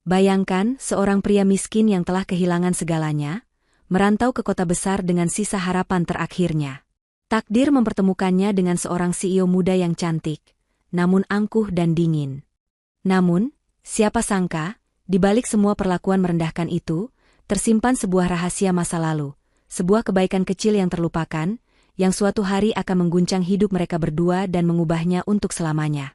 Bayangkan seorang pria miskin yang telah kehilangan segalanya, merantau ke kota besar dengan sisa harapan terakhirnya. Takdir mempertemukannya dengan seorang CEO muda yang cantik, namun angkuh dan dingin. Namun, siapa sangka, di balik semua perlakuan merendahkan itu, tersimpan sebuah rahasia masa lalu, sebuah kebaikan kecil yang terlupakan, yang suatu hari akan mengguncang hidup mereka berdua dan mengubahnya untuk selamanya.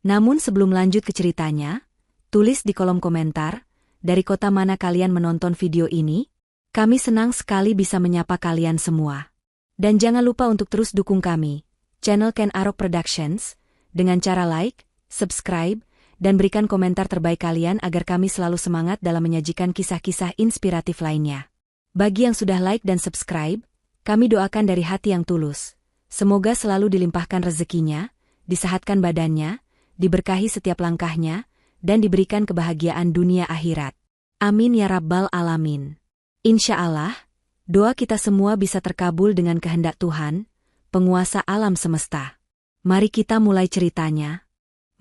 Namun sebelum lanjut ke ceritanya, tulis di kolom komentar, dari kota mana kalian menonton video ini? Kami senang sekali bisa menyapa kalian semua. Dan jangan lupa untuk terus dukung kami, channel Ken Arok Productions, dengan cara like, subscribe, dan berikan komentar terbaik kalian agar kami selalu semangat dalam menyajikan kisah-kisah inspiratif lainnya. Bagi yang sudah like dan subscribe, kami doakan dari hati yang tulus. Semoga selalu dilimpahkan rezekinya, disehatkan badannya, diberkahi setiap langkahnya, dan diberikan kebahagiaan dunia akhirat. Amin ya Rabbal Alamin. Insya Allah, doa kita semua bisa terkabul dengan kehendak Tuhan, penguasa alam semesta. Mari kita mulai ceritanya.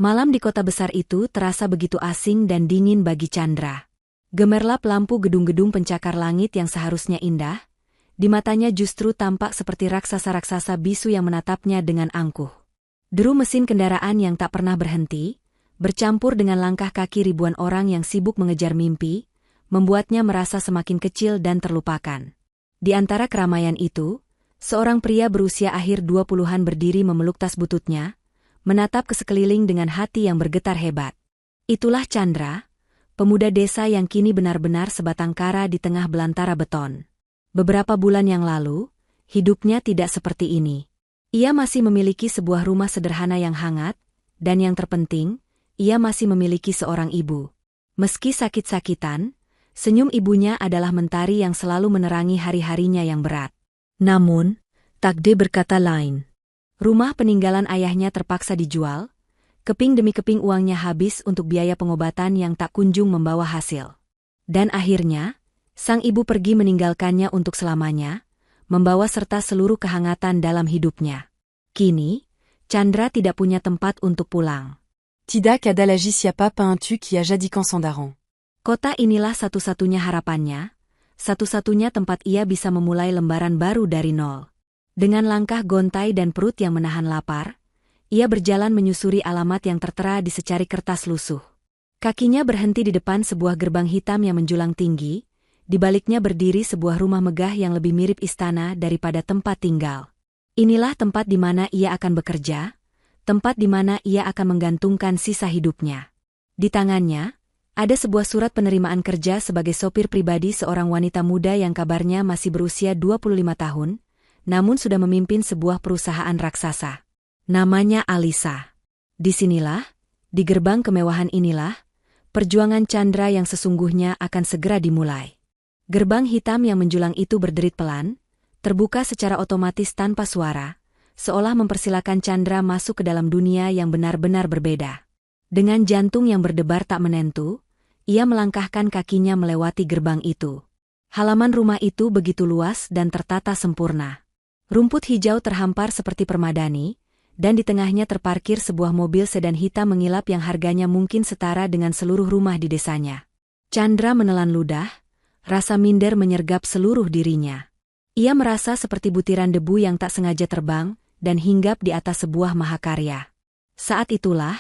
Malam di kota besar itu terasa begitu asing dan dingin bagi Chandra. Gemerlap lampu gedung-gedung pencakar langit yang seharusnya indah, di matanya justru tampak seperti raksasa-raksasa bisu yang menatapnya dengan angkuh. Deru mesin kendaraan yang tak pernah berhenti, bercampur dengan langkah kaki ribuan orang yang sibuk mengejar mimpi, membuatnya merasa semakin kecil dan terlupakan. Di antara keramaian itu, seorang pria berusia akhir 20-an berdiri memeluk tas bututnya, menatap ke sekeliling dengan hati yang bergetar hebat. Itulah Chandra, pemuda desa yang kini benar-benar sebatang kara di tengah belantara beton. Beberapa bulan yang lalu, hidupnya tidak seperti ini. Ia masih memiliki sebuah rumah sederhana yang hangat, dan yang terpenting, ia masih memiliki seorang ibu. Meski sakit-sakitan, senyum ibunya adalah mentari yang selalu menerangi hari-harinya yang berat. Namun, takdir berkata lain. Rumah peninggalan ayahnya terpaksa dijual, keping demi keping uangnya habis untuk biaya pengobatan yang tak kunjung membawa hasil. Dan akhirnya, sang ibu pergi meninggalkannya untuk selamanya, membawa serta seluruh kehangatan dalam hidupnya. Kini, Chandra tidak punya tempat untuk pulang. Tidak ada lagi siapa pentu qui a jadikan son daron. Kota inilah satu-satunya harapannya, satu-satunya tempat ia bisa memulai lembaran baru dari nol. Dengan langkah gontai dan perut yang menahan lapar, ia berjalan menyusuri alamat yang tertera di secari kertas lusuh. Kakinya berhenti di depan sebuah gerbang hitam yang menjulang tinggi, di baliknya berdiri sebuah rumah megah yang lebih mirip istana daripada tempat tinggal. Inilah tempat di mana ia akan bekerja, tempat di mana ia akan menggantungkan sisa hidupnya. Di tangannya, ada sebuah surat penerimaan kerja sebagai sopir pribadi seorang wanita muda yang kabarnya masih berusia 25 tahun, namun sudah memimpin sebuah perusahaan raksasa. Namanya Alisa. Disinilah, di gerbang kemewahan inilah, perjuangan Chandra yang sesungguhnya akan segera dimulai. Gerbang hitam yang menjulang itu berderit pelan, terbuka secara otomatis tanpa suara, seolah mempersilakan Chandra masuk ke dalam dunia yang benar-benar berbeda. Dengan jantung yang berdebar tak menentu, ia melangkahkan kakinya melewati gerbang itu. Halaman rumah itu begitu luas dan tertata sempurna. Rumput hijau terhampar seperti permadani, dan di tengahnya terparkir sebuah mobil sedan hitam mengilap yang harganya mungkin setara dengan seluruh rumah di desanya. Chandra menelan ludah, rasa minder menyergap seluruh dirinya. Ia merasa seperti butiran debu yang tak sengaja terbang dan hinggap di atas sebuah mahakarya. Saat itulah,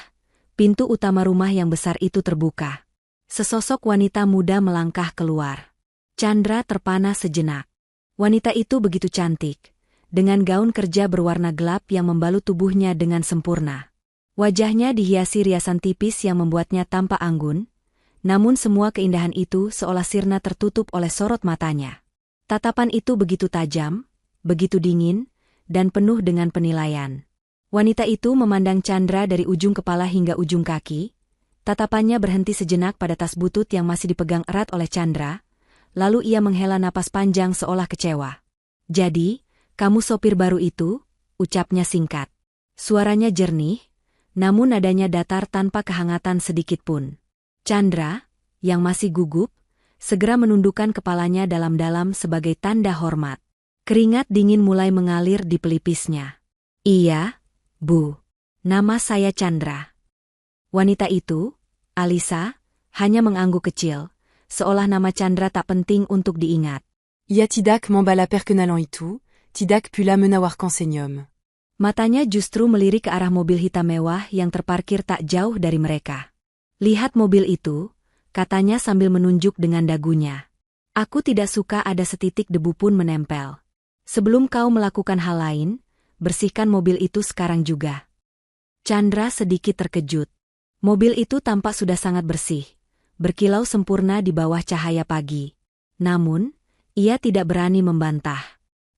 pintu utama rumah yang besar itu terbuka. Sesosok wanita muda melangkah keluar. Chandra terpana sejenak. Wanita itu begitu cantik, dengan gaun kerja berwarna gelap yang membalut tubuhnya dengan sempurna. Wajahnya dihiasi riasan tipis yang membuatnya tampak anggun, namun semua keindahan itu seolah sirna tertutup oleh sorot matanya. Tatapan itu begitu tajam, begitu dingin, dan penuh dengan penilaian. Wanita itu memandang Chandra dari ujung kepala hingga ujung kaki, tatapannya berhenti sejenak pada tas butut yang masih dipegang erat oleh Chandra, lalu ia menghela napas panjang seolah kecewa. Jadi, kamu sopir baru itu? Ucapnya singkat. Suaranya jernih, namun nadanya datar tanpa kehangatan sedikitpun. Chandra, yang masih gugup, segera menundukkan kepalanya dalam-dalam sebagai tanda hormat. Keringat dingin mulai mengalir di pelipisnya. Iya, Bu. Nama saya Chandra. Wanita itu, Alisa, hanya mengangguk kecil, seolah nama Chandra tak penting untuk diingat. Ya tidak m'emballa perkenalan itu, tidak pula menawar conseignom. Matanya justru melirik ke arah mobil hitam mewah yang terparkir tak jauh dari mereka. Lihat mobil itu, katanya sambil menunjuk dengan dagunya. Aku tidak suka ada setitik debu pun menempel. Sebelum kau melakukan hal lain, bersihkan mobil itu sekarang juga. Chandra sedikit terkejut. Mobil itu tampak sudah sangat bersih, berkilau sempurna di bawah cahaya pagi. Namun, ia tidak berani membantah.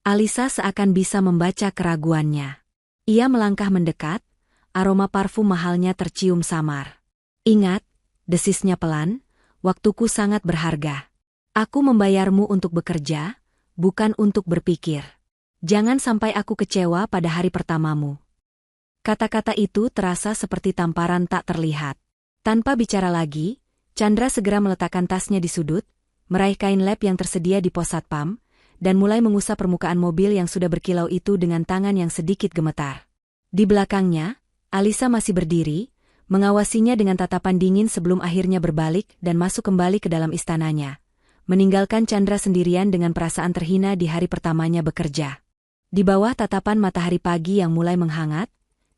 Alisa seakan bisa membaca keraguannya. Ia melangkah mendekat, aroma parfum mahalnya tercium samar. Ingat, desisnya pelan, waktuku sangat berharga. Aku membayarmu untuk bekerja, bukan untuk berpikir. Jangan sampai aku kecewa pada hari pertamamu. Kata-kata itu terasa seperti tamparan tak terlihat. Tanpa bicara lagi, Chandra segera meletakkan tasnya di sudut, meraih kain lap yang tersedia di pos satpam, dan mulai mengusap permukaan mobil yang sudah berkilau itu dengan tangan yang sedikit gemetar. Di belakangnya, Alisa masih berdiri, mengawasinya dengan tatapan dingin sebelum akhirnya berbalik dan masuk kembali ke dalam istananya, meninggalkan Chandra sendirian dengan perasaan terhina di hari pertamanya bekerja. Di bawah tatapan matahari pagi yang mulai menghangat,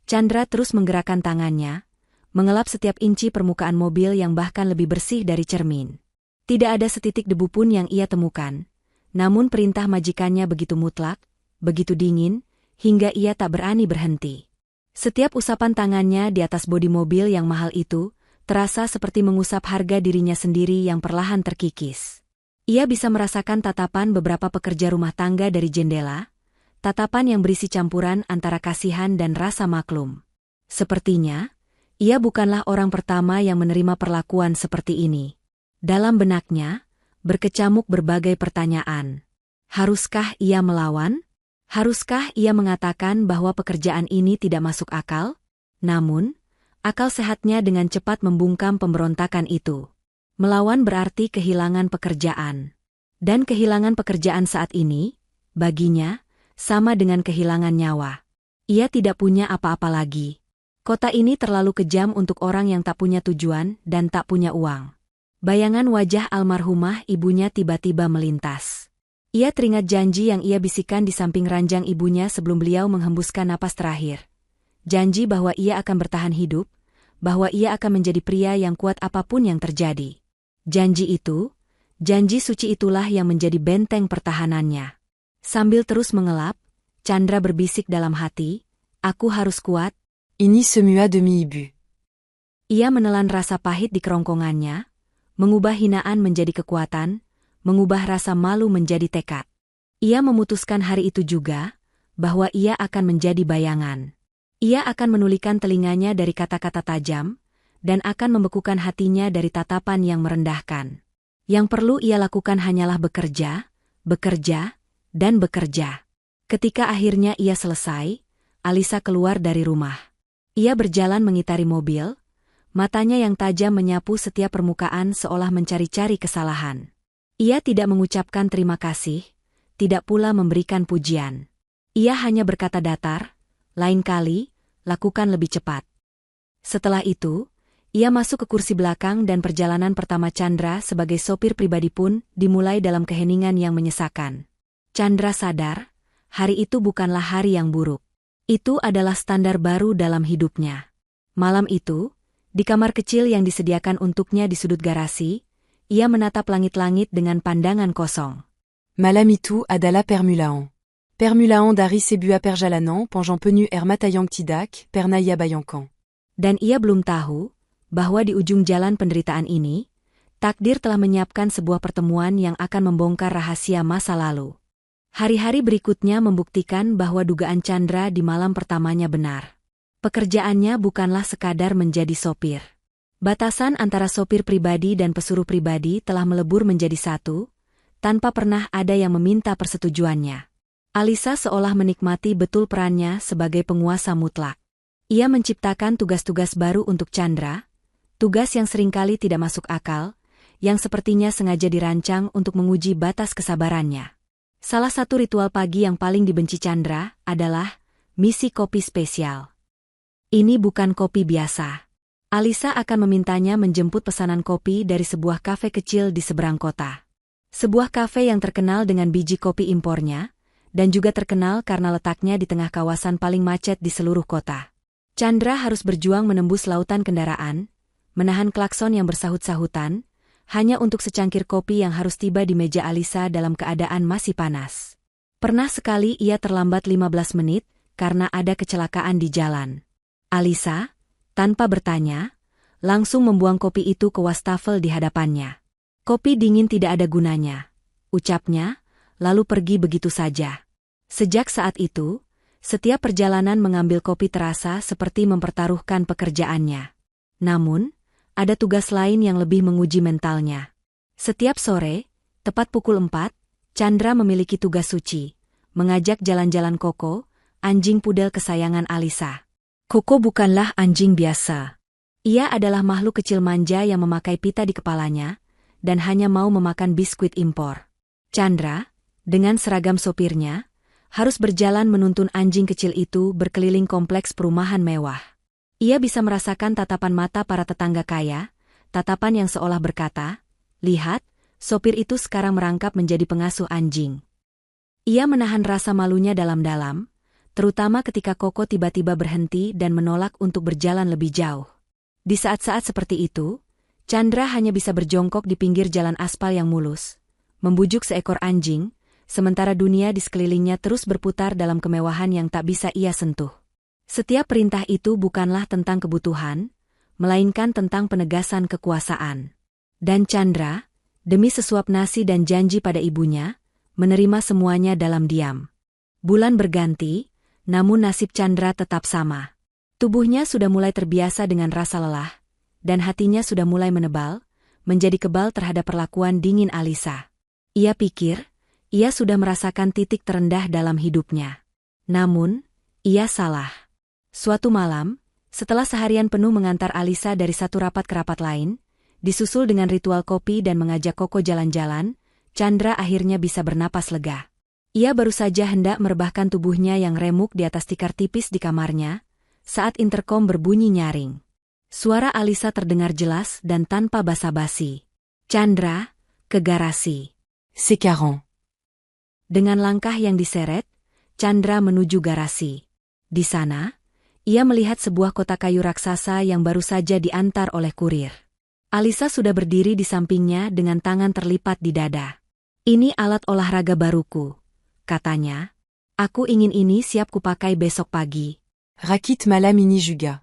Chandra terus menggerakkan tangannya, mengelap setiap inci permukaan mobil yang bahkan lebih bersih dari cermin. Tidak ada setitik debu pun yang ia temukan, namun perintah majikannya begitu mutlak, begitu dingin, hingga ia tak berani berhenti. Setiap usapan tangannya di atas bodi mobil yang mahal itu, terasa seperti mengusap harga dirinya sendiri yang perlahan terkikis. Ia bisa merasakan tatapan beberapa pekerja rumah tangga dari jendela, tatapan yang berisi campuran antara kasihan dan rasa maklum. Sepertinya, ia bukanlah orang pertama yang menerima perlakuan seperti ini. Dalam benaknya, berkecamuk berbagai pertanyaan. Haruskah ia melawan? Haruskah ia mengatakan bahwa pekerjaan ini tidak masuk akal? Namun, akal sehatnya dengan cepat membungkam pemberontakan itu. Melawan berarti kehilangan pekerjaan. Dan kehilangan pekerjaan saat ini, baginya, sama dengan kehilangan nyawa. Ia tidak punya apa-apa lagi. Kota ini terlalu kejam untuk orang yang tak punya tujuan dan tak punya uang. Bayangan wajah almarhumah ibunya tiba-tiba melintas. Ia teringat janji yang ia bisikan di samping ranjang ibunya sebelum beliau menghembuskan napas terakhir. Janji bahwa ia akan bertahan hidup, bahwa ia akan menjadi pria yang kuat apapun yang terjadi. Janji itu, janji suci itulah yang menjadi benteng pertahanannya. Sambil terus mengelap, Chandra berbisik dalam hati, aku harus kuat. Ini semua demi ibu. Ia menelan rasa pahit di kerongkongannya, mengubah hinaan menjadi kekuatan, mengubah rasa malu menjadi tekad. Ia memutuskan hari itu juga, bahwa ia akan menjadi bayangan. Ia akan menulikan telinganya dari kata-kata tajam, dan akan membekukan hatinya dari tatapan yang merendahkan. Yang perlu ia lakukan hanyalah bekerja, bekerja, dan bekerja. Ketika akhirnya ia selesai, Alisa keluar dari rumah. Ia berjalan mengitari mobil, matanya yang tajam menyapu setiap permukaan seolah mencari-cari kesalahan. Ia tidak mengucapkan terima kasih, tidak pula memberikan pujian. Ia hanya berkata datar, lain kali, lakukan lebih cepat. Setelah itu, ia masuk ke kursi belakang dan perjalanan pertama Chandra sebagai sopir pribadi pun dimulai dalam keheningan yang menyesakan. Chandra sadar, hari itu bukanlah hari yang buruk. Itu adalah standar baru dalam hidupnya. Malam itu, di kamar kecil yang disediakan untuknya di sudut garasi, ia menatap langit-langit dengan pandangan kosong. Malam itu adalah permulaan. Permulaan dari sebuah perjalanan panjang penuh matayang tidak pernah ia bayangkan. Dan ia belum tahu, bahwa di ujung jalan penderitaan ini, takdir telah menyiapkan sebuah pertemuan yang akan membongkar rahasia masa lalu. Hari-hari berikutnya membuktikan bahwa dugaan Chandra di malam pertamanya benar. Pekerjaannya bukanlah sekadar menjadi sopir. Batasan antara sopir pribadi dan pesuruh pribadi telah melebur menjadi satu, tanpa pernah ada yang meminta persetujuannya. Alisa seolah menikmati betul perannya sebagai penguasa mutlak. Ia menciptakan tugas-tugas baru untuk Chandra, tugas yang seringkali tidak masuk akal, yang sepertinya sengaja dirancang untuk menguji batas kesabarannya. Salah satu ritual pagi yang paling dibenci Chandra adalah misi kopi spesial. Ini bukan kopi biasa. Alisa akan memintanya menjemput pesanan kopi dari sebuah kafe kecil di seberang kota. Sebuah kafe yang terkenal dengan biji kopi impornya, dan juga terkenal karena letaknya di tengah kawasan paling macet di seluruh kota. Chandra harus berjuang menembus lautan kendaraan, menahan klakson yang bersahut-sahutan, hanya untuk secangkir kopi yang harus tiba di meja Alisa dalam keadaan masih panas. Pernah sekali ia terlambat 15 menit karena ada kecelakaan di jalan. Alisa, tanpa bertanya, langsung membuang kopi itu ke wastafel di hadapannya. Kopi dingin tidak ada gunanya, ucapnya, lalu pergi begitu saja. Sejak saat itu, setiap perjalanan mengambil kopi terasa seperti mempertaruhkan pekerjaannya. Namun, ada tugas lain yang lebih menguji mentalnya. Setiap sore, tepat pukul 4, Chandra memiliki tugas suci, mengajak jalan-jalan Koko, anjing pudel kesayangan Alisa. Koko bukanlah anjing biasa. Ia adalah makhluk kecil manja yang memakai pita di kepalanya, dan hanya mau memakan biskuit impor. Chandra, dengan seragam sopirnya, harus berjalan menuntun anjing kecil itu berkeliling kompleks perumahan mewah. Ia bisa merasakan tatapan mata para tetangga kaya, tatapan yang seolah berkata, "Lihat, sopir itu sekarang merangkap menjadi pengasuh anjing." Ia menahan rasa malunya dalam-dalam, terutama ketika Koko tiba-tiba berhenti dan menolak untuk berjalan lebih jauh. Di saat-saat seperti itu, Chandra hanya bisa berjongkok di pinggir jalan aspal yang mulus, membujuk seekor anjing, sementara dunia di sekelilingnya terus berputar dalam kemewahan yang tak bisa ia sentuh. Setiap perintah itu bukanlah tentang kebutuhan, melainkan tentang penegasan kekuasaan. Dan Chandra, demi sesuap nasi dan janji pada ibunya, menerima semuanya dalam diam. Bulan berganti, namun nasib Chandra tetap sama. Tubuhnya sudah mulai terbiasa dengan rasa lelah, dan hatinya sudah mulai menebal, menjadi kebal terhadap perlakuan dingin Alisa. Ia pikir, ia sudah merasakan titik terendah dalam hidupnya. Namun, ia salah. Suatu malam, setelah seharian penuh mengantar Alisa dari satu rapat ke rapat lain, disusul dengan ritual kopi dan mengajak Koko jalan-jalan, Chandra akhirnya bisa bernapas lega. Ia baru saja hendak merebahkan tubuhnya yang remuk di atas tikar tipis di kamarnya, saat interkom berbunyi nyaring. Suara Alisa terdengar jelas dan tanpa basa-basi. "Chandra, ke garasi." C'est 40. Dengan langkah yang diseret, Chandra menuju garasi. Di sana, ia melihat sebuah kotak kayu raksasa yang baru saja diantar oleh kurir. Alisa sudah berdiri di sampingnya dengan tangan terlipat di dada. "Ini alat olahraga baruku," katanya. "Aku ingin ini siap kupakai besok pagi." Rakit Mala Mini Juga.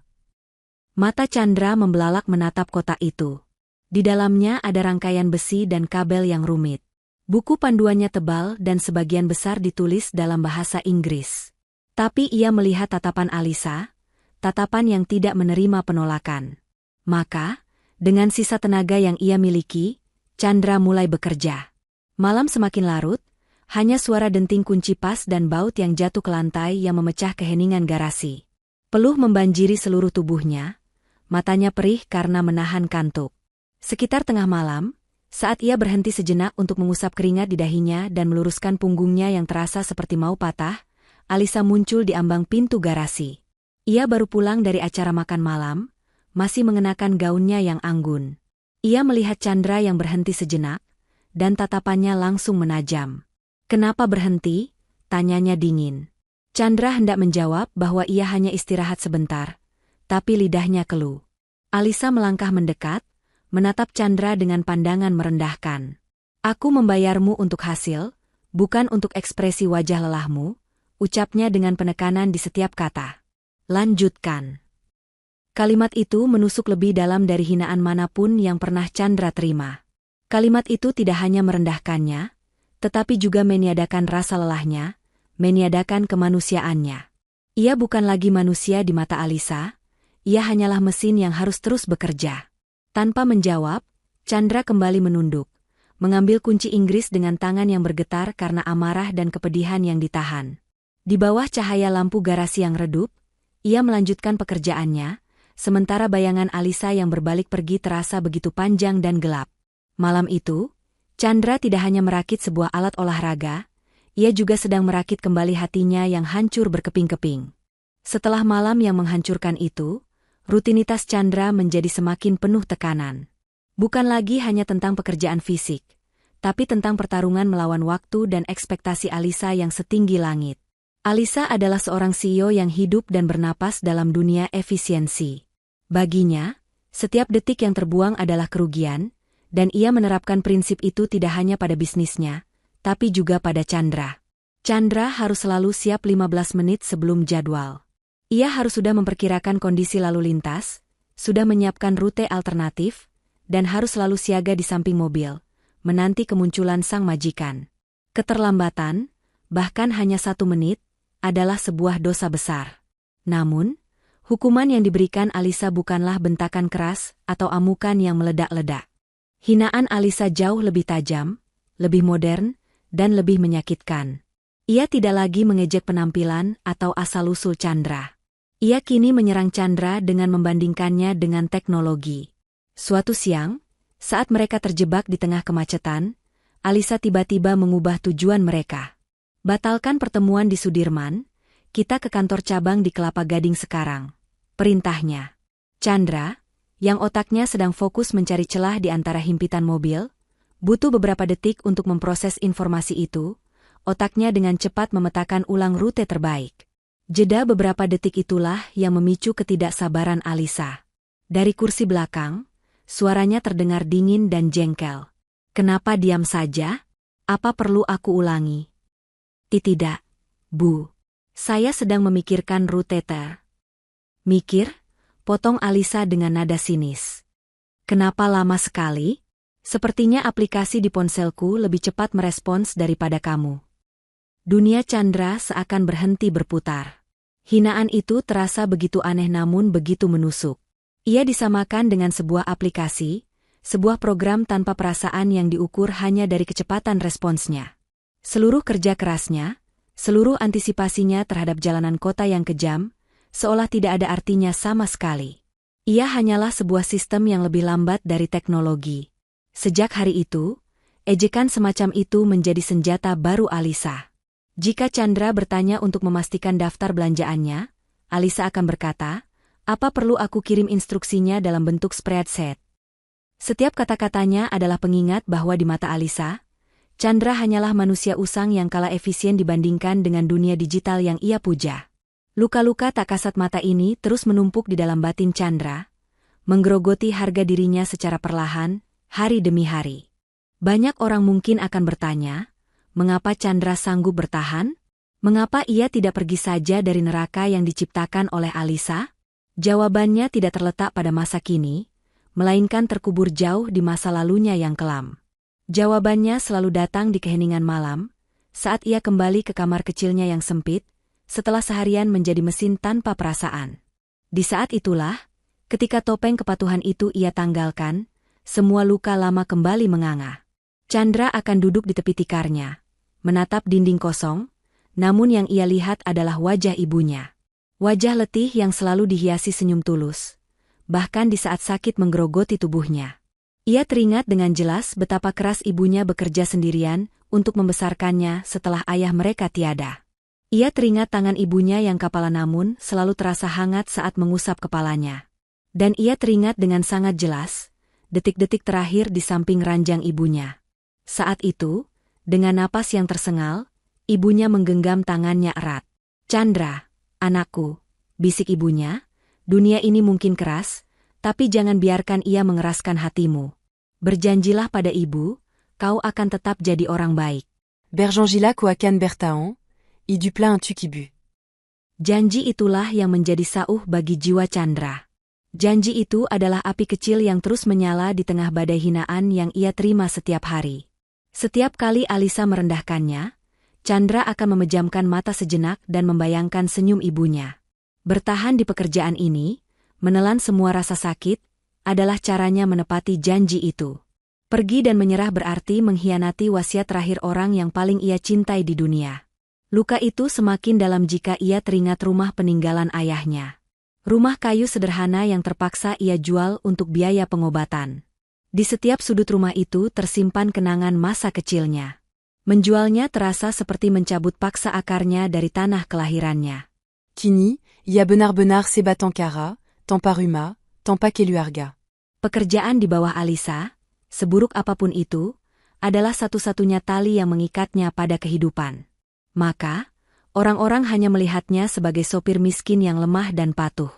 Mata Chandra membelalak menatap kotak itu. Di dalamnya ada rangkaian besi dan kabel yang rumit. Buku panduannya tebal dan sebagian besar ditulis dalam bahasa Inggris. Tapi ia melihat tatapan Alisa, tatapan yang tidak menerima penolakan. Maka, dengan sisa tenaga yang ia miliki, Chandra mulai bekerja. Malam semakin larut, hanya suara denting kunci pas dan baut yang jatuh ke lantai yang memecah keheningan garasi. Peluh membanjiri seluruh tubuhnya, matanya perih karena menahan kantuk. Sekitar tengah malam, saat ia berhenti sejenak untuk mengusap keringat di dahinya dan meluruskan punggungnya yang terasa seperti mau patah, Alisa muncul di ambang pintu garasi. Ia baru pulang dari acara makan malam, masih mengenakan gaunnya yang anggun. Ia melihat Chandra yang berhenti sejenak, dan tatapannya langsung menajam. "Kenapa berhenti?" tanyanya dingin. Chandra hendak menjawab bahwa ia hanya istirahat sebentar, tapi lidahnya keluh. Alisa melangkah mendekat, menatap Chandra dengan pandangan merendahkan. "Aku membayarmu untuk hasil, bukan untuk ekspresi wajah lelahmu," ucapnya dengan penekanan di setiap kata. "Lanjutkan." Kalimat itu menusuk lebih dalam dari hinaan manapun yang pernah Chandra terima. Kalimat itu tidak hanya merendahkannya, tetapi juga meniadakan rasa lelahnya, meniadakan kemanusiaannya. Ia bukan lagi manusia di mata Alisa, ia hanyalah mesin yang harus terus bekerja. Tanpa menjawab, Chandra kembali menunduk, mengambil kunci Inggris dengan tangan yang bergetar karena amarah dan kepedihan yang ditahan. Di bawah cahaya lampu garasi yang redup, ia melanjutkan pekerjaannya, sementara bayangan Alisa yang berbalik pergi terasa begitu panjang dan gelap. Malam itu, Chandra tidak hanya merakit sebuah alat olahraga, Ia juga sedang merakit kembali hatinya yang hancur berkeping-keping. Setelah malam yang menghancurkan itu, rutinitas Chandra menjadi semakin penuh tekanan. Bukan lagi hanya tentang pekerjaan fisik, tapi tentang pertarungan melawan waktu dan ekspektasi Alisa yang setinggi langit. Alisa adalah seorang CEO yang hidup dan bernapas dalam dunia efisiensi. Baginya, setiap detik yang terbuang adalah kerugian, dan ia menerapkan prinsip itu tidak hanya pada bisnisnya, tapi juga pada Chandra. Chandra harus selalu siap 15 menit sebelum jadwal. Ia harus sudah memperkirakan kondisi lalu lintas, sudah menyiapkan rute alternatif, dan harus selalu siaga di samping mobil, menanti kemunculan sang majikan. Keterlambatan, bahkan hanya 1 menit, adalah sebuah dosa besar. Namun, hukuman yang diberikan Alisa bukanlah bentakan keras atau amukan yang meledak-ledak. Hinaan Alisa jauh lebih tajam, lebih modern, dan lebih menyakitkan. Ia tidak lagi mengejek penampilan atau asal-usul Chandra. Ia kini menyerang Chandra dengan membandingkannya dengan teknologi. Suatu siang, saat mereka terjebak di tengah kemacetan, Alisa tiba-tiba mengubah tujuan mereka. Batalkan pertemuan di Sudirman, kita ke kantor cabang di Kelapa Gading sekarang, perintahnya. Chandra, yang otaknya sedang fokus mencari celah di antara himpitan mobil, butuh beberapa detik untuk memproses informasi itu. Otaknya dengan cepat memetakan ulang rute terbaik. Jeda beberapa detik itulah yang memicu ketidaksabaran Alisa. Dari kursi belakang, suaranya terdengar dingin dan jengkel. Kenapa diam saja? Apa perlu aku ulangi? Tidak, Bu. Saya sedang memikirkan rute ter. Mikir? Potong Alisa dengan nada sinis. Kenapa lama sekali? Sepertinya aplikasi di ponselku lebih cepat merespons daripada kamu. Dunia Chandra seakan berhenti berputar. Hinaan itu terasa begitu aneh namun begitu menusuk. Ia disamakan dengan sebuah aplikasi, sebuah program tanpa perasaan yang diukur hanya dari kecepatan responsnya. Seluruh kerja kerasnya, seluruh antisipasinya terhadap jalanan kota yang kejam, seolah tidak ada artinya sama sekali. Ia hanyalah sebuah sistem yang lebih lambat dari teknologi. Sejak hari itu, ejekan semacam itu menjadi senjata baru Alisa. Jika Chandra bertanya untuk memastikan daftar belanjaannya, Alisa akan berkata, apa perlu aku kirim instruksinya dalam bentuk spreadsheet? Setiap kata-katanya adalah pengingat bahwa di mata Alisa, Chandra hanyalah manusia usang yang kalah efisien dibandingkan dengan dunia digital yang ia puja. Luka-luka tak kasat mata ini terus menumpuk di dalam batin Chandra, menggerogoti harga dirinya secara perlahan, hari demi hari. Banyak orang mungkin akan bertanya, mengapa Chandra sanggup bertahan? Mengapa ia tidak pergi saja dari neraka yang diciptakan oleh Alisa? Jawabannya tidak terletak pada masa kini, melainkan terkubur jauh di masa lalunya yang kelam. Jawabannya selalu datang di keheningan malam, saat ia kembali ke kamar kecilnya yang sempit, setelah seharian menjadi mesin tanpa perasaan. Di saat itulah, ketika topeng kepatuhan itu ia tanggalkan, semua luka lama kembali menganga. Chandra akan duduk di tepi tikarnya, menatap dinding kosong, namun yang ia lihat adalah wajah ibunya. Wajah letih yang selalu dihiasi senyum tulus, bahkan di saat sakit menggerogoti tubuhnya. Ia teringat dengan jelas betapa keras ibunya bekerja sendirian untuk membesarkannya setelah ayah mereka tiada. Ia teringat tangan ibunya yang kapalan namun selalu terasa hangat saat mengusap kepalanya. Dan ia teringat dengan sangat jelas, detik-detik terakhir di samping ranjang ibunya. Saat itu, dengan napas yang tersengal, ibunya menggenggam tangannya erat. Chandra, anakku, bisik ibunya, dunia ini mungkin keras, tapi jangan biarkan ia mengeraskan hatimu. Berjanjilah pada ibu, kau akan tetap jadi orang baik. Bergengillac Ouakan Bertahan, I du plein un tu qui bu. Janji itulah yang menjadi sauh bagi jiwa Chandra. Janji itu adalah api kecil yang terus menyala di tengah badai hinaan yang ia terima setiap hari. Setiap kali Alisa merendahkannya, Chandra akan memejamkan mata sejenak dan membayangkan senyum ibunya. Bertahan di pekerjaan ini, menelan semua rasa sakit, adalah caranya menepati janji itu. Pergi dan menyerah berarti mengkhianati wasiat terakhir orang yang paling ia cintai di dunia. Luka itu semakin dalam jika ia teringat rumah peninggalan ayahnya. Rumah kayu sederhana yang terpaksa ia jual untuk biaya pengobatan. Di setiap sudut rumah itu tersimpan kenangan masa kecilnya. Menjualnya terasa seperti mencabut paksa akarnya dari tanah kelahirannya. Kini, il y a benar-benar sebatang kara, tant paruma, tant pakeluarga. Pekerjaan di bawah Alisa, seburuk apapun itu, adalah satu-satunya tali yang mengikatnya pada kehidupan. Maka, orang-orang hanya melihatnya sebagai sopir miskin yang lemah dan patuh.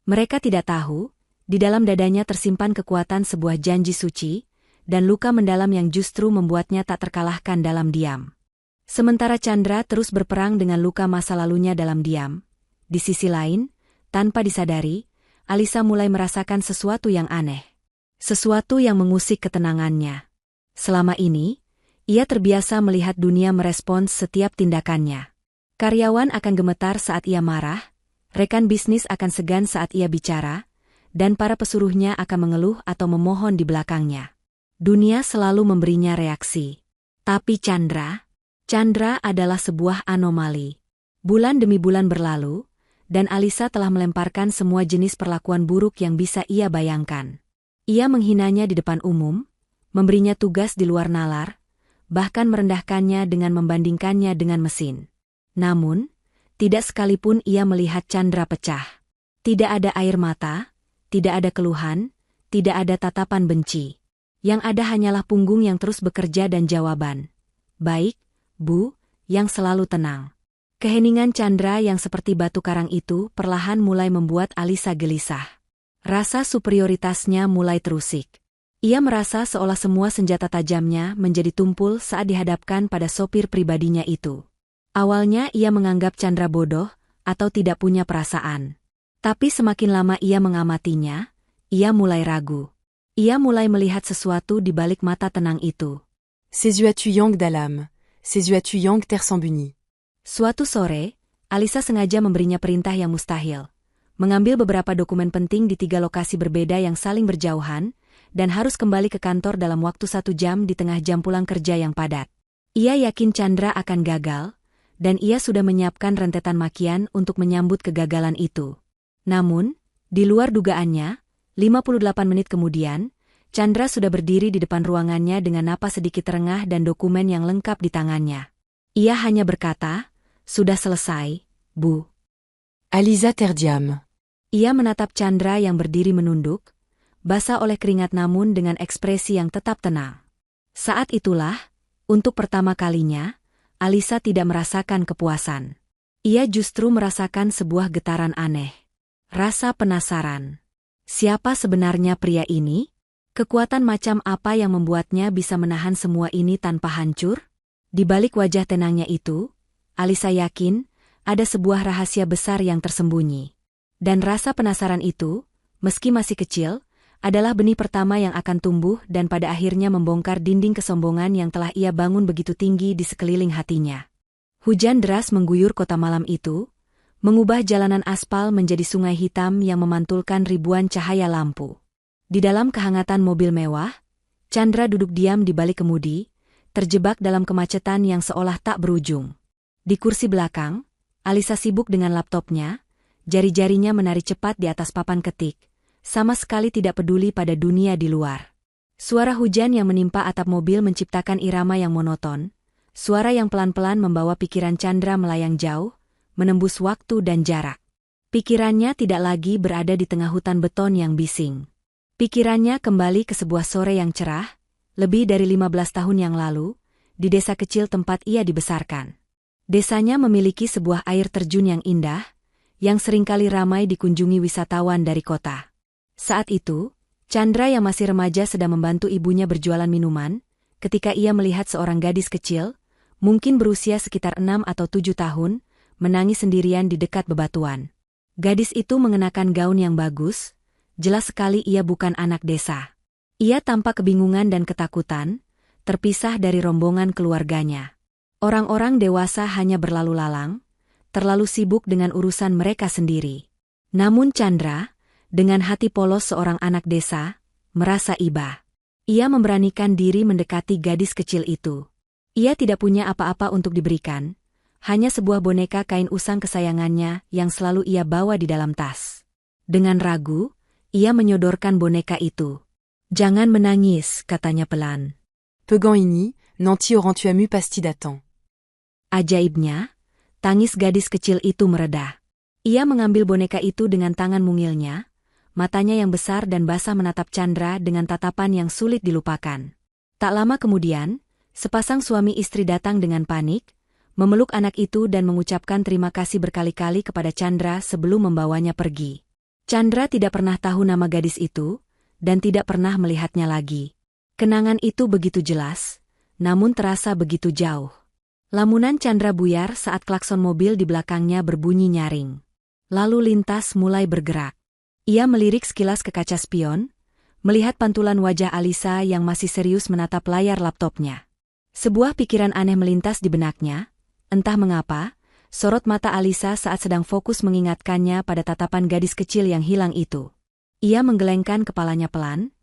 Mereka tidak tahu, di dalam dadanya tersimpan kekuatan sebuah janji suci, dan luka mendalam yang justru membuatnya tak terkalahkan dalam diam. Sementara Chandra terus berperang dengan luka masa lalunya dalam diam, di sisi lain, tanpa disadari, Alisa mulai merasakan sesuatu yang aneh. Sesuatu yang mengusik ketenangannya. Selama ini, ia terbiasa melihat dunia merespons setiap tindakannya. Karyawan akan gemetar saat ia marah, rekan bisnis akan segan saat ia bicara, dan para pesuruhnya akan mengeluh atau memohon di belakangnya. Dunia selalu memberinya reaksi. Tapi Chandra adalah sebuah anomali. Bulan demi bulan berlalu, dan Alisa telah melemparkan semua jenis perlakuan buruk yang bisa ia bayangkan. Ia menghinanya di depan umum, memberinya tugas di luar nalar, bahkan merendahkannya dengan membandingkannya dengan mesin. Namun, tidak sekalipun ia melihat Chandra pecah. Tidak ada air mata, tidak ada keluhan, tidak ada tatapan benci. Yang ada hanyalah punggung yang terus bekerja dan jawaban. Baik, Bu, yang selalu tenang. Keheningan Chandra yang seperti batu karang itu perlahan mulai membuat Alisa gelisah. Rasa superioritasnya mulai terusik. Ia merasa seolah semua senjata tajamnya menjadi tumpul saat dihadapkan pada sopir pribadinya itu. Awalnya ia menganggap Chandra bodoh atau tidak punya perasaan. Tapi semakin lama ia mengamatinya, ia mulai ragu. Ia mulai melihat sesuatu di balik mata tenang itu. Ses yeux tuyang d'âme, ses yeux tuyang terre sans buni. Suatu sore, Alisa sengaja memberinya perintah yang mustahil. Mengambil beberapa dokumen penting di 3 lokasi berbeda yang saling berjauhan, dan harus kembali ke kantor dalam waktu 1 jam di tengah jam pulang kerja yang padat. Ia yakin Chandra akan gagal, dan ia sudah menyiapkan rentetan makian untuk menyambut kegagalan itu. Namun, di luar dugaannya, 58 menit kemudian, Chandra sudah berdiri di depan ruangannya dengan napas sedikit terengah dan dokumen yang lengkap di tangannya. Ia hanya berkata, "Sudah selesai, Bu." Alisa terdiam. Ia menatap Chandra yang berdiri menunduk, basah oleh keringat namun dengan ekspresi yang tetap tenang. Saat itulah, untuk pertama kalinya, Alisa tidak merasakan kepuasan. Ia justru merasakan sebuah getaran aneh. Rasa penasaran. Siapa sebenarnya pria ini? Kekuatan macam apa yang membuatnya bisa menahan semua ini tanpa hancur? Di balik wajah tenangnya itu, Alisa yakin ada sebuah rahasia besar yang tersembunyi. Dan rasa penasaran itu, meski masih kecil, adalah benih pertama yang akan tumbuh dan pada akhirnya membongkar dinding kesombongan yang telah ia bangun begitu tinggi di sekeliling hatinya. Hujan deras mengguyur kota malam itu, mengubah jalanan aspal menjadi sungai hitam yang memantulkan ribuan cahaya lampu. Di dalam kehangatan mobil mewah, Chandra duduk diam di balik kemudi, terjebak dalam kemacetan yang seolah tak berujung. Di kursi belakang, Alisa sibuk dengan laptopnya, jari-jarinya menari cepat di atas papan ketik, sama sekali tidak peduli pada dunia di luar. Suara hujan yang menimpa atap mobil menciptakan irama yang monoton, suara yang pelan-pelan membawa pikiran Chandra melayang jauh, menembus waktu dan jarak. Pikirannya tidak lagi berada di tengah hutan beton yang bising. Pikirannya kembali ke sebuah sore yang cerah, lebih dari 15 tahun yang lalu, di desa kecil tempat ia dibesarkan. Desanya memiliki sebuah air terjun yang indah, yang seringkali ramai dikunjungi wisatawan dari kota. Saat itu, Chandra yang masih remaja sedang membantu ibunya berjualan minuman, ketika ia melihat seorang gadis kecil, mungkin berusia sekitar 6 atau 7 tahun, menangis sendirian di dekat bebatuan. Gadis itu mengenakan gaun yang bagus, jelas sekali ia bukan anak desa. Ia tampak kebingungan dan ketakutan, terpisah dari rombongan keluarganya. Orang-orang dewasa hanya berlalu lalang, terlalu sibuk dengan urusan mereka sendiri. Namun Chandra, dengan hati polos seorang anak desa, merasa iba. Ia memberanikan diri mendekati gadis kecil itu. Ia tidak punya apa-apa untuk diberikan, hanya sebuah boneka kain usang kesayangannya yang selalu ia bawa di dalam tas. Dengan ragu, ia menyodorkan boneka itu. "Jangan menangis," katanya pelan. Pegan ini, Nanti auras-tu amu pasti datang. Ajaibnya, tangis gadis kecil itu mereda. Ia mengambil boneka itu dengan tangan mungilnya, matanya yang besar dan basah menatap Chandra dengan tatapan yang sulit dilupakan. Tak lama kemudian, sepasang suami istri datang dengan panik, memeluk anak itu dan mengucapkan terima kasih berkali-kali kepada Chandra sebelum membawanya pergi. Chandra tidak pernah tahu nama gadis itu, dan tidak pernah melihatnya lagi. Kenangan itu begitu jelas, namun terasa begitu jauh. Lamunan Chandra buyar saat klakson mobil di belakangnya berbunyi nyaring. Lalu lintas mulai bergerak. Ia melirik sekilas ke kaca spion, melihat pantulan wajah Alisa yang masih serius menatap layar laptopnya. Sebuah pikiran aneh melintas di benaknya, entah mengapa, sorot mata Alisa saat sedang fokus mengingatkannya pada tatapan gadis kecil yang hilang itu. Ia menggelengkan kepalanya pelan,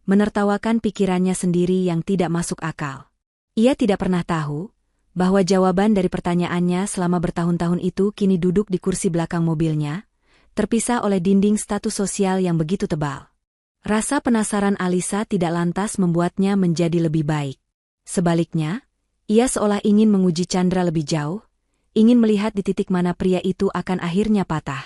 menertawakan pikirannya sendiri yang tidak masuk akal. Ia tidak pernah tahu bahwa jawaban dari pertanyaannya selama bertahun-tahun itu kini duduk di kursi belakang mobilnya, terpisah oleh dinding status sosial yang begitu tebal. Rasa penasaran Alisa tidak lantas membuatnya menjadi lebih baik. Sebaliknya, ia seolah ingin menguji Chandra lebih jauh, ingin melihat di titik mana pria itu akan akhirnya patah.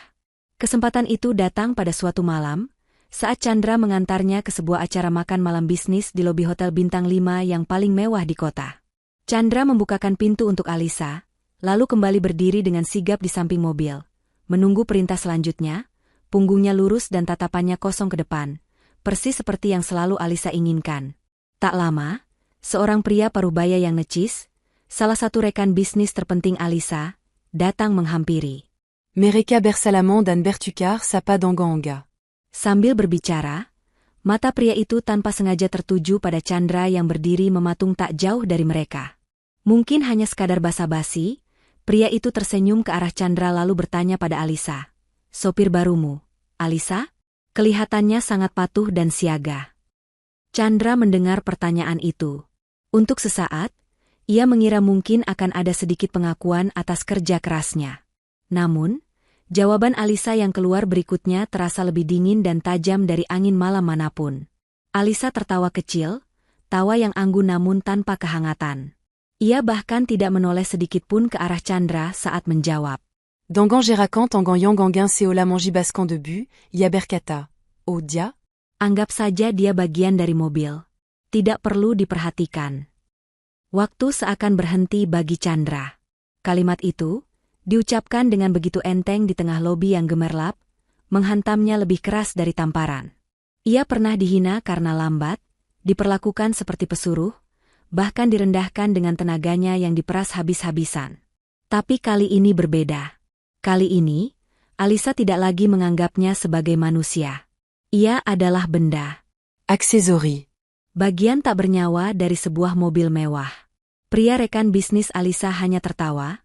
Kesempatan itu datang pada suatu malam, saat Chandra mengantarnya ke sebuah acara makan malam bisnis di lobi hotel bintang 5 yang paling mewah di kota. Chandra membukakan pintu untuk Alisa, lalu kembali berdiri dengan sigap di samping mobil, menunggu perintah selanjutnya, punggungnya lurus dan tatapannya kosong ke depan, persis seperti yang selalu Alisa inginkan. Tak lama, seorang pria parubaya yang necis, salah satu rekan bisnis terpenting Alisa, datang menghampiri. Mereka bersalaman dan bertukar sapa d'angga-angga. Sambil berbicara, mata pria itu tanpa sengaja tertuju pada Chandra yang berdiri mematung tak jauh dari mereka. Mungkin hanya sekadar basa-basi, pria itu tersenyum ke arah Chandra lalu bertanya pada Alisa. "Sopir barumu, Alisa?" Kelihatannya sangat patuh dan siaga. Chandra mendengar pertanyaan itu. Untuk sesaat, ia mengira mungkin akan ada sedikit pengakuan atas kerja kerasnya. Namun, jawaban Alisa yang keluar berikutnya terasa lebih dingin dan tajam dari angin malam manapun. Alisa tertawa kecil, tawa yang anggun namun tanpa kehangatan. Ia bahkan tidak menoleh sedikit pun ke arah Chandra saat menjawab. Dangan Gerakan Tangan Yang Ganguin Seola Manjibaskan Debu, Ya Berkata. Oh dia? Anggap saja dia bagian dari mobil. Tidak perlu diperhatikan. Waktu seakan berhenti bagi Chandra. Kalimat itu diucapkan dengan begitu enteng di tengah lobi yang gemerlap, menghantamnya lebih keras dari tamparan. Ia pernah dihina karena lambat, diperlakukan seperti pesuruh, bahkan direndahkan dengan tenaganya yang diperas habis-habisan. Tapi kali ini berbeda. Kali ini, Alisa tidak lagi menganggapnya sebagai manusia. Ia adalah benda. Aksesori. Bagian tak bernyawa dari sebuah mobil mewah. Pria rekan bisnis Alisa hanya tertawa,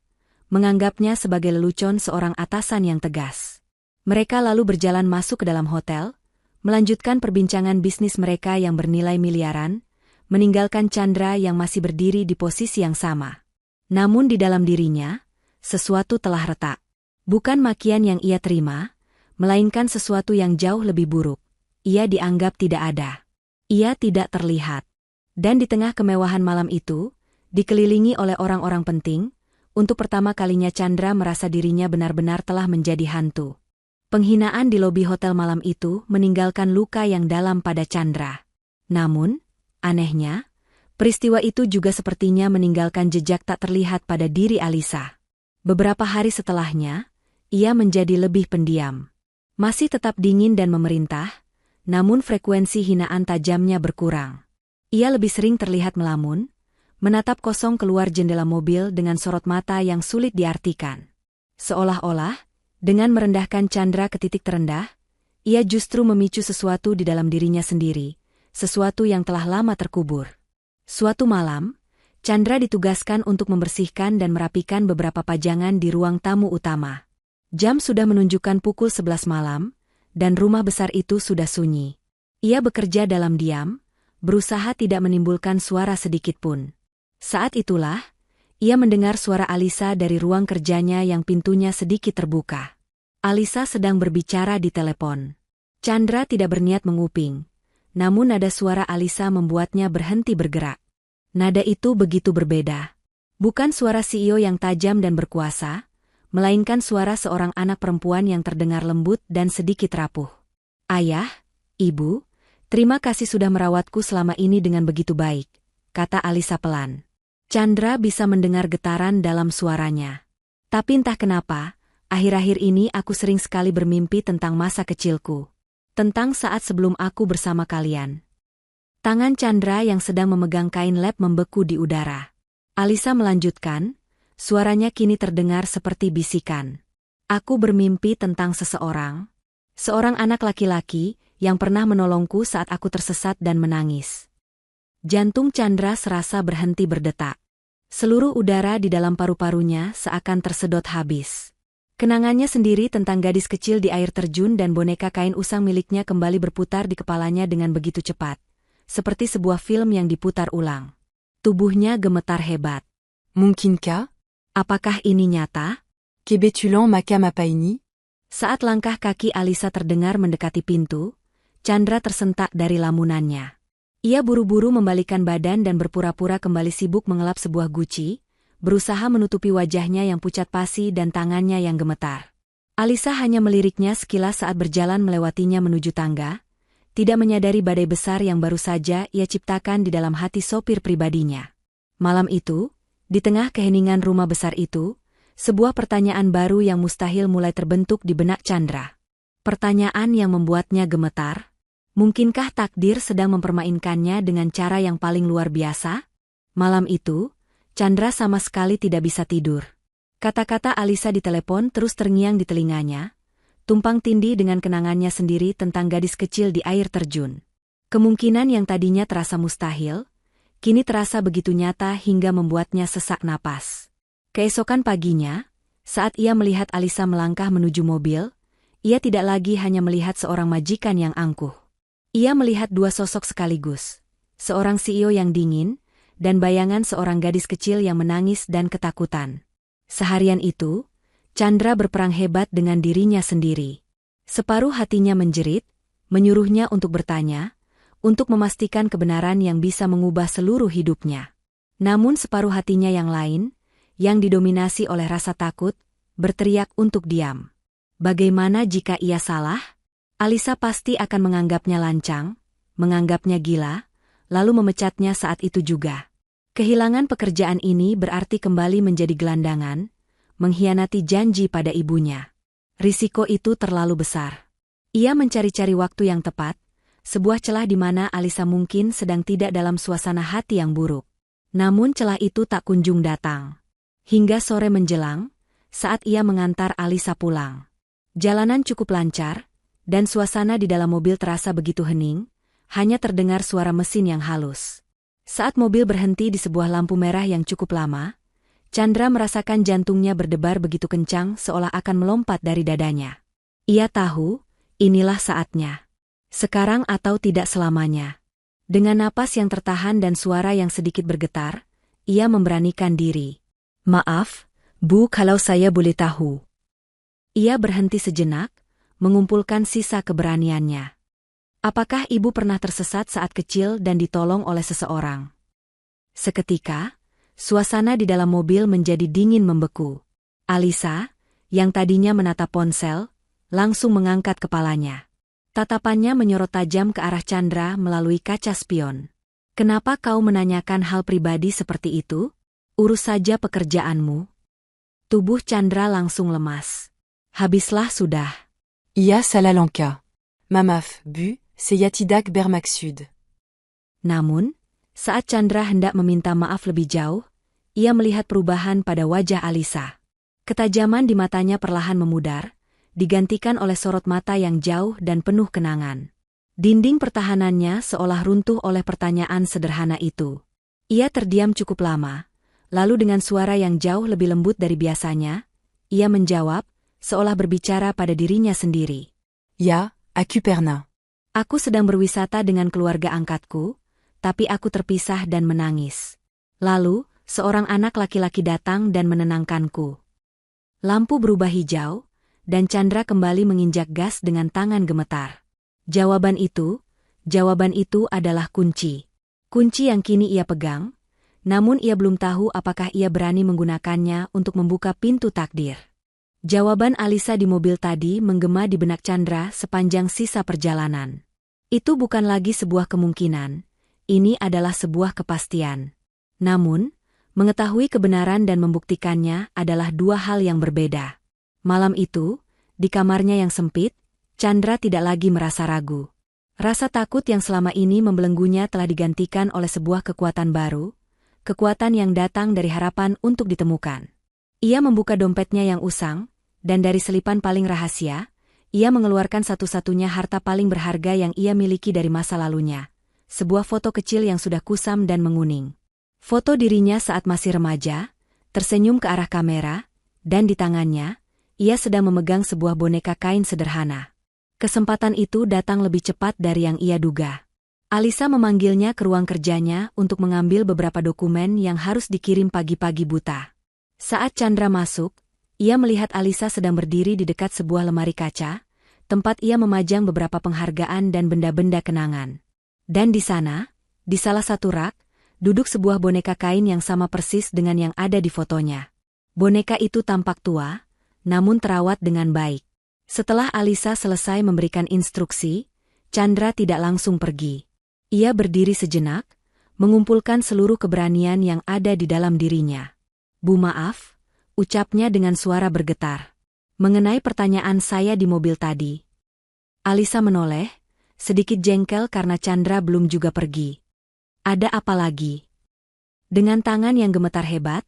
menganggapnya sebagai lelucon seorang atasan yang tegas. Mereka lalu berjalan masuk ke dalam hotel, melanjutkan perbincangan bisnis mereka yang bernilai miliaran, meninggalkan Chandra yang masih berdiri di posisi yang sama. Namun di dalam dirinya, sesuatu telah retak. Bukan makian yang ia terima, melainkan sesuatu yang jauh lebih buruk. Ia dianggap tidak ada. Ia tidak terlihat. Dan di tengah kemewahan malam itu, dikelilingi oleh orang-orang penting, untuk pertama kalinya Chandra merasa dirinya benar-benar telah menjadi hantu. Penghinaan di lobi hotel malam itu meninggalkan luka yang dalam pada Chandra. Namun, anehnya, peristiwa itu juga sepertinya meninggalkan jejak tak terlihat pada diri Alisa. Beberapa hari setelahnya, ia menjadi lebih pendiam. Masih tetap dingin dan memerintah, namun frekuensi hinaan tajamnya berkurang. Ia lebih sering terlihat melamun, menatap kosong keluar jendela mobil dengan sorot mata yang sulit diartikan. Seolah-olah, dengan merendahkan Chandra ke titik terendah, ia justru memicu sesuatu di dalam dirinya sendiri, sesuatu yang telah lama terkubur. Suatu malam, Chandra ditugaskan untuk membersihkan dan merapikan beberapa pajangan di ruang tamu utama. Jam sudah menunjukkan pukul 11 malam, dan rumah besar itu sudah sunyi. Ia bekerja dalam diam, berusaha tidak menimbulkan suara sedikit pun. Saat itulah, ia mendengar suara Alisa dari ruang kerjanya yang pintunya sedikit terbuka. Alisa sedang berbicara di telepon. Chandra tidak berniat menguping, namun nada suara Alisa membuatnya berhenti bergerak. Nada itu begitu berbeda. Bukan suara CEO yang tajam dan berkuasa, melainkan suara seorang anak perempuan yang terdengar lembut dan sedikit rapuh. Ayah, Ibu, terima kasih sudah merawatku selama ini dengan begitu baik, kata Alisa pelan. Chandra bisa mendengar getaran dalam suaranya. Tapi entah kenapa, akhir-akhir ini aku sering sekali bermimpi tentang masa kecilku. Tentang saat sebelum aku bersama kalian. Tangan Chandra yang sedang memegang kain lap membeku di udara. Alisa melanjutkan, suaranya kini terdengar seperti bisikan. Aku bermimpi tentang seseorang. Seorang anak laki-laki yang pernah menolongku saat aku tersesat dan menangis. Jantung Chandra serasa berhenti berdetak. Seluruh udara di dalam paru-parunya seakan tersedot habis. Kenangannya sendiri tentang gadis kecil di air terjun dan boneka kain usang miliknya kembali berputar di kepalanya dengan begitu cepat. Seperti sebuah film yang diputar ulang. Tubuhnya gemetar hebat. Mungkinkah? Apakah ini nyata? Kebetulan makam apa ini? Saat langkah kaki Alisa terdengar mendekati pintu, Chandra tersentak dari lamunannya. Ia buru-buru membalikan badan dan berpura-pura kembali sibuk mengelap sebuah guci, berusaha menutupi wajahnya yang pucat pasi dan tangannya yang gemetar. Alisa hanya meliriknya sekilas saat berjalan melewatinya menuju tangga, tidak menyadari badai besar yang baru saja ia ciptakan di dalam hati sopir pribadinya. Malam itu, di tengah keheningan rumah besar itu, sebuah pertanyaan baru yang mustahil mulai terbentuk di benak Chandra. Pertanyaan yang membuatnya gemetar. Mungkinkah takdir sedang mempermainkannya dengan cara yang paling luar biasa? Malam itu, Chandra sama sekali tidak bisa tidur. Kata-kata Alisa di telepon terus terngiang di telinganya, tumpang tindih dengan kenangannya sendiri tentang gadis kecil di air terjun. Kemungkinan yang tadinya terasa mustahil, kini terasa begitu nyata hingga membuatnya sesak napas. Keesokan paginya, saat ia melihat Alisa melangkah menuju mobil, ia tidak lagi hanya melihat seorang majikan yang angkuh. Ia melihat dua sosok sekaligus, seorang CEO yang dingin, dan bayangan seorang gadis kecil yang menangis dan ketakutan. Seharian itu, Chandra berperang hebat dengan dirinya sendiri. Separuh hatinya menjerit, menyuruhnya untuk bertanya, untuk memastikan kebenaran yang bisa mengubah seluruh hidupnya. Namun separuh hatinya yang lain, yang didominasi oleh rasa takut, berteriak untuk diam. Bagaimana jika ia salah? Alisa pasti akan menganggapnya lancang, menganggapnya gila, lalu memecatnya saat itu juga. Kehilangan pekerjaan ini berarti kembali menjadi gelandangan, mengkhianati janji pada ibunya. Risiko itu terlalu besar. Ia mencari-cari waktu yang tepat, sebuah celah di mana Alisa mungkin sedang tidak dalam suasana hati yang buruk. Namun celah itu tak kunjung datang. Hingga sore menjelang, saat ia mengantar Alisa pulang. Jalanan cukup lancar, dan suasana di dalam mobil terasa begitu hening, hanya terdengar suara mesin yang halus. Saat mobil berhenti di sebuah lampu merah yang cukup lama, Chandra merasakan jantungnya berdebar begitu kencang seolah akan melompat dari dadanya. Ia tahu, inilah saatnya. Sekarang atau tidak selamanya. Dengan napas yang tertahan dan suara yang sedikit bergetar, ia memberanikan diri. Maaf, Bu, kalau saya boleh tahu. Ia berhenti sejenak, mengumpulkan sisa keberaniannya. Apakah ibu pernah tersesat saat kecil dan ditolong oleh seseorang? Seketika, suasana di dalam mobil menjadi dingin membeku. Alisa, yang tadinya menatap ponsel, langsung mengangkat kepalanya. Tatapannya menyorot tajam ke arah Chandra melalui kaca spion. Kenapa kau menanyakan hal pribadi seperti itu? Urus saja pekerjaanmu. Tubuh Chandra langsung lemas. Habislah sudah. Ia Salalanka. Mamaf, Bu, Seyatidak Bermaksud. Namun, saat Chandra hendak meminta maaf lebih jauh, ia melihat perubahan pada wajah Alisa. Ketajaman di matanya perlahan memudar, digantikan oleh sorot mata yang jauh dan penuh kenangan. Dinding pertahanannya seolah runtuh oleh pertanyaan sederhana itu. Ia terdiam cukup lama, lalu dengan suara yang jauh lebih lembut dari biasanya, ia menjawab, seolah berbicara pada dirinya sendiri. Ya, aku pernah. Aku sedang berwisata dengan keluarga angkatku, tapi aku terpisah dan menangis. Lalu, seorang anak laki-laki datang dan menenangkanku. Lampu berubah hijau, dan Chandra kembali menginjak gas dengan tangan gemetar. Jawaban itu adalah kunci. Kunci yang kini ia pegang, Namun ia belum tahu apakah ia berani menggunakannya untuk membuka pintu takdir. Jawaban Alisa di mobil tadi menggema di benak Chandra sepanjang sisa perjalanan. Itu bukan lagi sebuah kemungkinan, ini adalah sebuah kepastian. Namun, mengetahui kebenaran dan membuktikannya adalah dua hal yang berbeda. Malam itu, di kamarnya yang sempit, Chandra tidak lagi merasa ragu. Rasa takut yang selama ini membelenggunya telah digantikan oleh sebuah kekuatan baru, kekuatan yang datang dari harapan untuk ditemukan. Ia membuka dompetnya yang usang, dan dari selipan paling rahasia, ia mengeluarkan satu-satunya harta paling berharga yang ia miliki dari masa lalunya. Sebuah foto kecil yang sudah kusam dan menguning. Foto dirinya saat masih remaja, tersenyum ke arah kamera, dan di tangannya, ia sedang memegang sebuah boneka kain sederhana. Kesempatan itu datang lebih cepat dari yang ia duga. Alisa memanggilnya ke ruang kerjanya untuk mengambil beberapa dokumen yang harus dikirim pagi-pagi buta. Saat Chandra masuk, ia melihat Alisa sedang berdiri di dekat sebuah lemari kaca, tempat ia memajang beberapa penghargaan dan benda-benda kenangan. Dan di sana, di salah satu rak, duduk sebuah boneka kain yang sama persis dengan yang ada di fotonya. Boneka itu tampak tua, namun terawat dengan baik. Setelah Alisa selesai memberikan instruksi, Chandra tidak langsung pergi. Ia berdiri sejenak, mengumpulkan seluruh keberanian yang ada di dalam dirinya. "Bu maaf," ucapnya dengan suara bergetar. "Mengenai pertanyaan saya di mobil tadi." Alisa menoleh, sedikit jengkel karena Chandra belum juga pergi. "Ada apa lagi?" Dengan tangan yang gemetar hebat,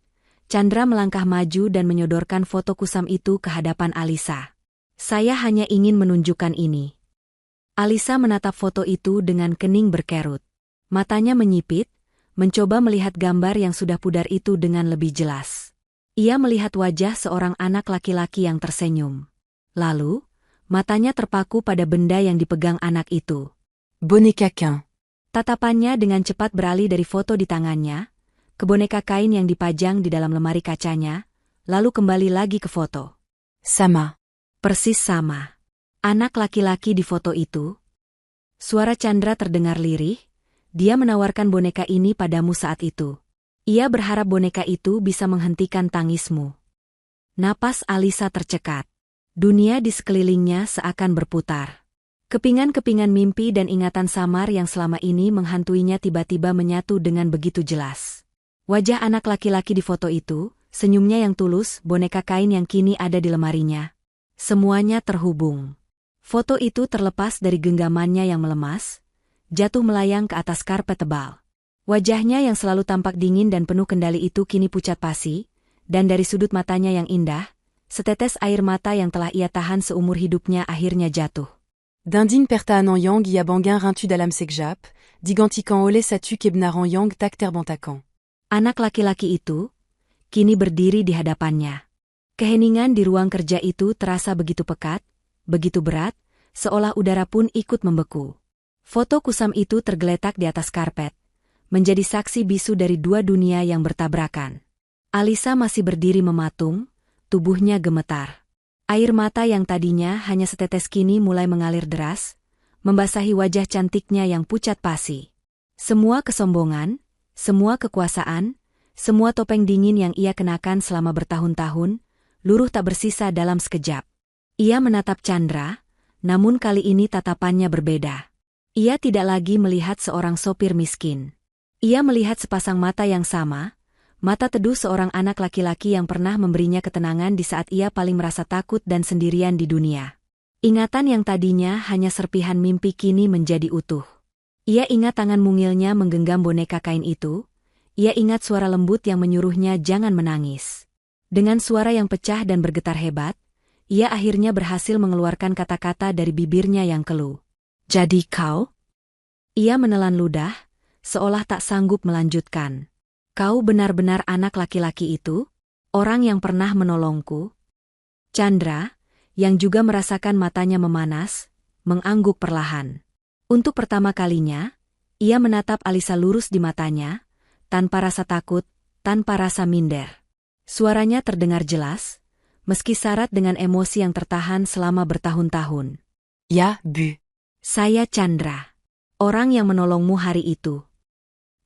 Chandra melangkah maju dan menyodorkan foto kusam itu ke hadapan Alisa. "Saya hanya ingin menunjukkan ini." Alisa menatap foto itu dengan kening berkerut. Matanya menyipit, mencoba melihat gambar yang sudah pudar itu dengan lebih jelas. Ia melihat wajah seorang anak laki-laki yang tersenyum. Lalu, matanya terpaku pada benda yang dipegang anak itu. Boneka kain. Tatapannya dengan cepat beralih dari foto di tangannya, ke boneka kain yang dipajang di dalam lemari kacanya, lalu kembali lagi ke foto. Sama. Persis sama. Anak laki-laki di foto itu. Suara Chandra terdengar lirih. Dia menawarkan boneka ini padamu saat itu. Ia berharap boneka itu bisa menghentikan tangismu. Napas Alisa tercekat. Dunia di sekelilingnya seakan berputar. Kepingan-kepingan mimpi dan ingatan samar yang selama ini menghantuinya tiba-tiba menyatu dengan begitu jelas. Wajah anak laki-laki di foto itu, senyumnya yang tulus, boneka kain yang kini ada di lemarinya. Semuanya terhubung. Foto itu terlepas dari genggamannya yang melemas, jatuh melayang ke atas karpet tebal. Wajahnya yang selalu tampak dingin dan penuh kendali itu kini pucat pasi, dan dari sudut matanya yang indah, setetes air mata yang telah ia tahan seumur hidupnya akhirnya jatuh. Dinding pertaan en yang y abangan rintu dalam sekjap, digantikan oleh satu kebnaran yang tak terbentakan. Anak laki-laki itu, kini berdiri di hadapannya. Keheningan di ruang kerja itu terasa begitu pekat, begitu berat, seolah udara pun ikut membeku. Foto kusam itu tergeletak di atas karpet, menjadi saksi bisu dari dua dunia yang bertabrakan. Alisa masih berdiri mematung, tubuhnya gemetar. Air mata yang tadinya hanya setetes kini mulai mengalir deras, membasahi wajah cantiknya yang pucat pasi. Semua kesombongan, semua kekuasaan, semua topeng dingin yang ia kenakan selama bertahun-tahun, luruh tak bersisa dalam sekejap. Ia menatap Chandra, namun kali ini tatapannya berbeda. Ia tidak lagi melihat seorang sopir miskin. Ia melihat sepasang mata yang sama, mata teduh seorang anak laki-laki yang pernah memberinya ketenangan di saat ia paling merasa takut dan sendirian di dunia. Ingatan yang tadinya hanya serpihan mimpi kini menjadi utuh. Ia ingat tangan mungilnya menggenggam boneka kain itu, ia ingat suara lembut yang menyuruhnya jangan menangis. Dengan suara yang pecah dan bergetar hebat, ia akhirnya berhasil mengeluarkan kata-kata dari bibirnya yang keluh. "Jadi kau?" Ia menelan ludah, seolah tak sanggup melanjutkan. "Kau benar-benar anak laki-laki itu? Orang yang pernah menolongku?" Chandra, yang juga merasakan matanya memanas, mengangguk perlahan. Untuk pertama kalinya, ia menatap Alisa lurus di matanya, tanpa rasa takut, tanpa rasa minder. Suaranya terdengar jelas, meski syarat dengan emosi yang tertahan selama bertahun-tahun. "Ya, Bu." "Saya Chandra. Orang yang menolongmu hari itu."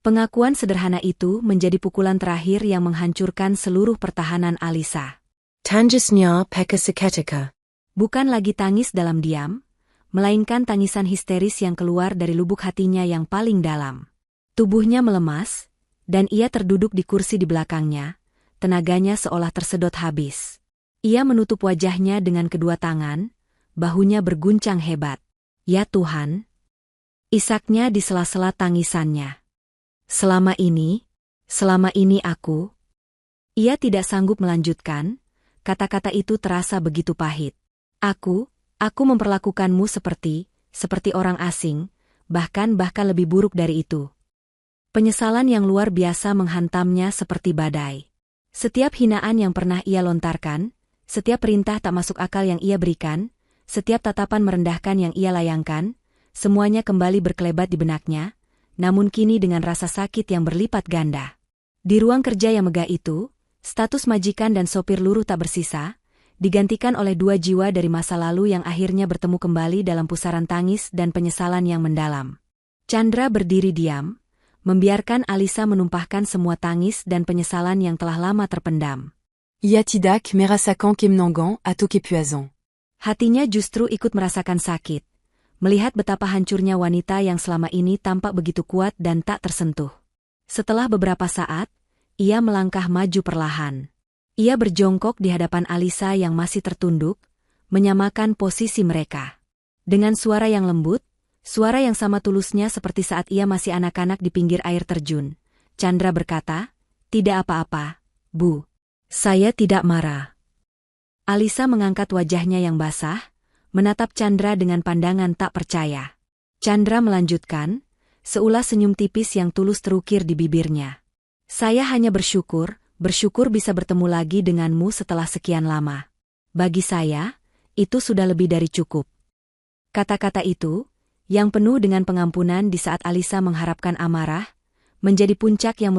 Pengakuan sederhana itu menjadi pukulan terakhir yang menghancurkan seluruh pertahanan Alisa. Tangisnya peka seketika. Bukan lagi tangis dalam diam, melainkan tangisan histeris yang keluar dari lubuk hatinya yang paling dalam. Tubuhnya melemas, dan ia terduduk di kursi di belakangnya, tenaganya seolah tersedot habis. Ia menutup wajahnya dengan kedua tangan, bahunya berguncang hebat. Ya Tuhan! Isaknya di sela-sela tangisannya. Selama ini aku... Ia tidak sanggup melanjutkan, kata-kata itu terasa begitu pahit. Aku memperlakukanmu seperti orang asing, bahkan lebih buruk dari itu. Penyesalan yang luar biasa menghantamnya seperti badai. Setiap hinaan yang pernah ia lontarkan, setiap perintah tak masuk akal yang ia berikan, setiap tatapan merendahkan yang ia layangkan, semuanya kembali berkelebat di benaknya, namun kini dengan rasa sakit yang berlipat ganda. Di ruang kerja yang megah itu, status majikan dan sopir luruh tak bersisa, digantikan oleh dua jiwa dari masa lalu yang akhirnya bertemu kembali dalam pusaran tangis dan penyesalan yang mendalam. Chandra berdiri diam, membiarkan Alisa menumpahkan semua tangis dan penyesalan yang telah lama terpendam. Ia tidak merasakan kemenangan atau kepuasan. Hatinya justru ikut merasakan sakit, melihat betapa hancurnya wanita yang selama ini tampak begitu kuat dan tak tersentuh. Setelah beberapa saat, ia melangkah maju perlahan. Ia berjongkok di hadapan Alisa yang masih tertunduk, menyamakan posisi mereka. Dengan suara yang lembut, suara yang sama tulusnya seperti saat ia masih anak-anak di pinggir air terjun, Chandra berkata, "Tidak apa-apa, Bu. Saya tidak marah." Alisa mengangkat wajahnya yang basah, menatap Chandra dengan pandangan tak percaya. Chandra melanjutkan, seulas senyum tipis yang tulus terukir di bibirnya. "Saya hanya bersyukur bisa bertemu lagi denganmu setelah sekian lama. Bagi saya, itu sudah lebih dari cukup." Kata-kata itu, yang penuh dengan pengampunan di saat Alisa mengharapkan amarah, menjadi puncak yang